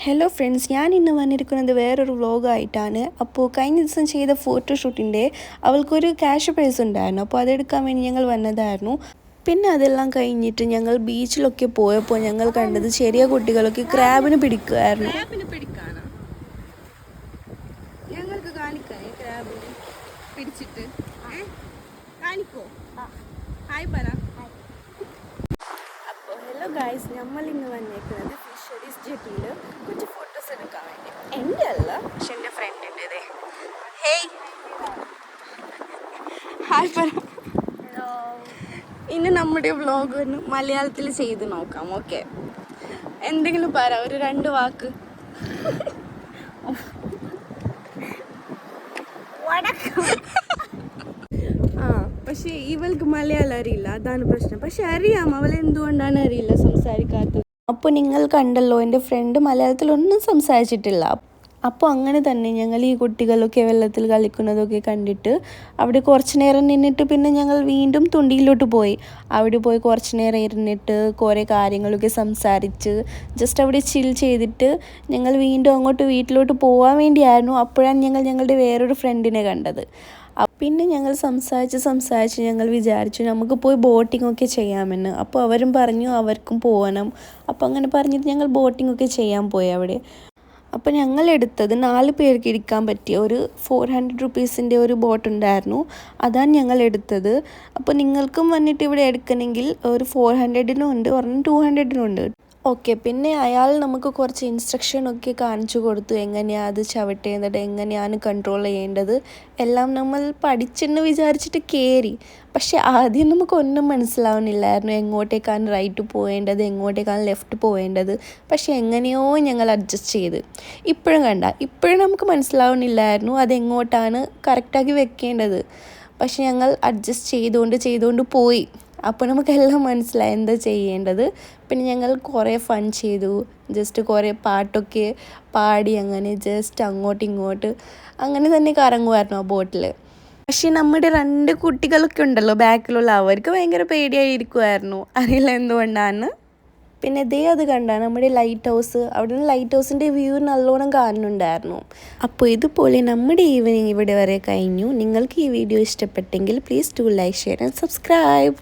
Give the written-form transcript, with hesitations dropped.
Hello friends, ഞാൻ ഇന്ന് വന്നിരിക്കുന്നത് വേറൊരു വ്ളോഗായിട്ടാണ്. അപ്പോൾ കഴിഞ്ഞ ദിവസം ചെയ്ത ഫോട്ടോഷൂട്ടിൻ്റെ അവൾക്കൊരു ക്യാഷ് പ്രൈസ് ഉണ്ടായിരുന്നു. അപ്പോൾ അതെടുക്കാൻ വേണ്ടി ഞങ്ങൾ വന്നതായിരുന്നു. പിന്നെ അതെല്ലാം കഴിഞ്ഞിട്ട് ഞങ്ങൾ ബീച്ചിലൊക്കെ പോയപ്പോൾ ഞങ്ങൾ കണ്ടത് ചെറിയ കുട്ടികളൊക്കെ ക്രാബിന് പിടിക്കുമായിരുന്നു. ഞങ്ങൾക്ക് കാണിക്കാനേ ക്രാബിന് പിടിച്ചിട്ട് കാണിക്കോ? ഹായ് പറ. അപ്പോൾ ഹലോ ഗായ്സ്, നമ്മൾ ഇന്ന് വന്നേക്കുന്നത് ഫിഷറീസ് ജെട്ടിയിൽ കുറച്ച് ഫോട്ടോസ് എടുക്കാൻ വേണ്ടി. എൻ്റെ അല്ല, പക്ഷെ എൻ്റെ ഫ്രണ്ടിൻ്റെതേ. ഹേയ് ഹായ് പറ. ഇനി നമ്മുടെ വ്ളോഗ് ഒന്ന് മലയാളത്തിൽ ചെയ്ത് നോക്കാം. ഓക്കെ, എന്തെങ്കിലും പറ, ഒരു 2 വാക്ക്. പക്ഷേ ഇവൾക്ക് മലയാളം അറിയില്ല, അതാണ് പ്രശ്നം. പക്ഷെ അറിയാം, അവൾ എന്തുകൊണ്ടാണ് അറിയില്ല സംസാരിക്കാത്തത്. അപ്പോൾ നിങ്ങൾ കണ്ടല്ലോ, എൻ്റെ ഫ്രണ്ട് മലയാളത്തിലൊന്നും സംസാരിച്ചിട്ടില്ല. അപ്പോൾ അങ്ങനെ തന്നെ ഞങ്ങൾ ഈ കുട്ടികളൊക്കെ വെള്ളത്തിൽ കളിക്കുന്നതൊക്കെ കണ്ടിട്ട് അവിടെ കുറച്ച് നേരം നിന്നിട്ട് പിന്നെ ഞങ്ങൾ വീണ്ടും തുണ്ടിയിലോട്ട് പോയി. അവിടെ പോയി കുറച്ച് നേരം ഇരുന്നിട്ട് കുറേ കാര്യങ്ങളൊക്കെ സംസാരിച്ച് ജസ്റ്റ് അവിടെ ചിൽ ചെയ്തിട്ട് ഞങ്ങൾ വീണ്ടും അങ്ങോട്ട് വീട്ടിലോട്ട് പോകാൻ വേണ്ടിയായിരുന്നു. അപ്പോഴാണ് ഞങ്ങൾ ഞങ്ങളുടെ വേറൊരു ഫ്രണ്ടിനെ കണ്ടത്. പിന്നെ ഞങ്ങൾ സംസാരിച്ച് ഞങ്ങൾ വിചാരിച്ചു നമുക്ക് പോയി ബോട്ടിംഗ് ഒക്കെ ചെയ്യാമെന്ന്. അപ്പോൾ അവരും പറഞ്ഞു അവർക്കും പോകണം. അപ്പോൾ അങ്ങനെ പറഞ്ഞിട്ട് ഞങ്ങൾ ബോട്ടിംഗ് ഒക്കെ ചെയ്യാൻ പോയി അവിടെ. അപ്പോൾ ഞങ്ങൾ എടുത്തത് 4 പേർക്ക് ഇരിക്കാൻ പറ്റിയ ഒരു 400 റുപ്പീസിൻ്റെ ഒരു ബോട്ട് ഉണ്ടായിരുന്നു. അതാണ് ഞങ്ങൾ എടുത്തത്. അപ്പോൾ നിങ്ങൾക്കും വന്നിട്ട് ഇവിടെ എടുക്കണമെങ്കിൽ ഒരു 400-നും ഉണ്ട്, ഒരെണ്ണം 200-നും ഉണ്ട്. ഓക്കെ, പിന്നെ അയാൾ നമുക്ക് കുറച്ച് ഇൻസ്ട്രക്ഷനൊക്കെ കാണിച്ചു കൊടുത്തു, എങ്ങനെയാണ് അത് ചവിട്ടേണ്ടത്, എങ്ങനെയാണ് കൺട്രോൾ ചെയ്യേണ്ടത് എല്ലാം നമ്മൾ പഠിച്ചെന്ന് വിചാരിച്ചിട്ട് കയറി. പക്ഷെ ആദ്യം നമുക്കൊന്നും മനസ്സിലാവുന്നില്ലായിരുന്നു, എങ്ങോട്ടേക്കാണ് റൈറ്റ് പോവേണ്ടത്, എങ്ങോട്ടേക്കാണ് ലെഫ്റ്റ് പോവേണ്ടത്. പക്ഷെ എങ്ങനെയോ ഞങ്ങൾ അഡ്ജസ്റ്റ് ചെയ്ത്. ഇപ്പോഴും നമുക്ക് മനസ്സിലാവുന്നില്ലായിരുന്നു അതെങ്ങോട്ടാണ് കറക്റ്റാക്കി വെക്കേണ്ടത്. പക്ഷെ ഞങ്ങൾ അഡ്ജസ്റ്റ് ചെയ്തുകൊണ്ട് പോയി. അപ്പോൾ നമുക്കെല്ലാം മനസ്സിലായി എന്താ ചെയ്യേണ്ടത്. പിന്നെ ഞങ്ങൾ കുറേ ഫൺ ചെയ്തു, ജസ്റ്റ് കുറേ പാട്ടൊക്കെ പാടി അങ്ങനെ ജസ്റ്റ് അങ്ങോട്ട് അങ്ങനെ തന്നെ കറങ്ങുമായിരുന്നു ആ ബോട്ടിൽ. പക്ഷേ നമ്മുടെ 2 കുട്ടികളൊക്കെ ഉണ്ടല്ലോ ബാക്കിലുള്ള, അവർക്ക് ഭയങ്കര പേടിയായിരിക്കുമായിരുന്നു, അറിയില്ല എന്തുകൊണ്ടാണ്. പിന്നെ അത് കണ്ടാണ് നമ്മുടെ ലൈറ്റ് ഹൗസ്. അവിടെ നിന്ന് ലൈറ്റ് ഹൗസിൻ്റെ വ്യൂ നല്ലോണം കാണുന്നുണ്ടായിരുന്നു. അപ്പോൾ ഇതുപോലെ നമ്മുടെ ഈവനിങ് ഇവിടെ വരെ കഴിഞ്ഞു. നിങ്ങൾക്ക് ഈ വീഡിയോ ഇഷ്ടപ്പെട്ടെങ്കിൽ please do like, share and subscribe.